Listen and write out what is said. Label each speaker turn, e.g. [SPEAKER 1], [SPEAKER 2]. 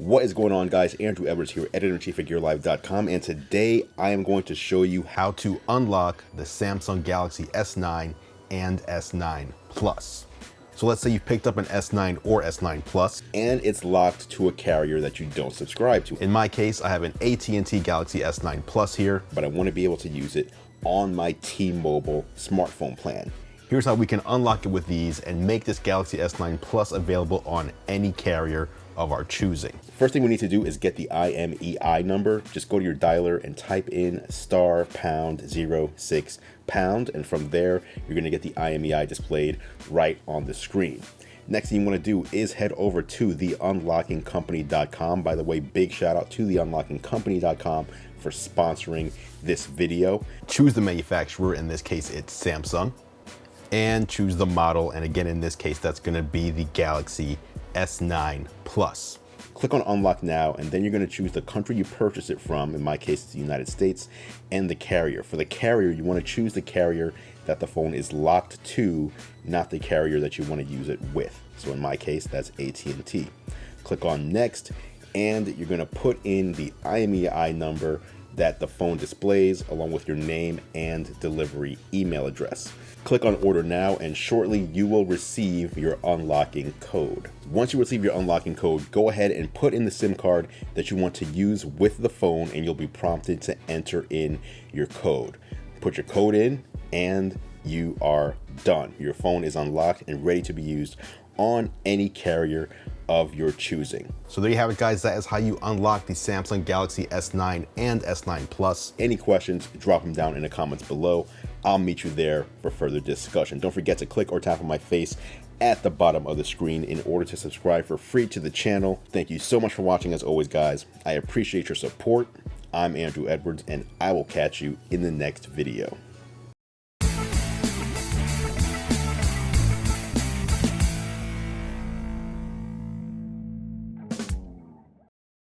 [SPEAKER 1] What is going on, guys? Andrew Edwards here, editor-in-chief at GearLive.com, and today I am going to show you how to unlock the Samsung Galaxy S9 and S9 Plus. So let's say you picked up an S9 or S9 Plus and it's locked to a carrier that you don't subscribe to. In my case, I have an AT&T Galaxy S9 Plus here, but I want to be able to use it on my T-Mobile smartphone plan. Here's how we can unlock it with these and make this Galaxy S9 Plus available on any carrier of our choosing. First thing we need to do is get the IMEI number. Just go to your dialer and type in *#06#, and from there you're going to get the IMEI displayed right on the screen. Next thing you want to do is head over to theunlockingcompany.com. By the way, big shout out to theunlockingcompany.com for sponsoring this video. Choose the manufacturer, in this case it's Samsung, and choose the model, and again in this case that's going to be the Galaxy S9 Plus. Click on Unlock Now, and then you're going to choose the country you purchase it from. In my case, it's the United States, and the carrier. For the carrier, you want to choose the carrier that the phone is locked to, not the carrier that you want to use it with. So in my case, that's AT&T. Click on Next, and you're going to put in the IMEI number that the phone displays, along with your name and delivery email address. Click on Order Now, and shortly you will receive your unlocking code. Once you receive your unlocking code, go ahead and put in the SIM card that you want to use with the phone, and you'll be prompted to enter in your code. Put your code in and you are done. Your phone is unlocked and ready to be used on any carrier of your choosing. So there you have it, guys. That is how you unlock the Samsung Galaxy S9 and S9 Plus. Any questions, drop them down in the comments below. I'll meet you there for further discussion. Don't forget to click or tap on my face at the bottom of the screen in order to subscribe for free to the channel. Thank you so much for watching, as always, guys. I appreciate your support. I'm Andrew Edwards, and I will catch you in the next video.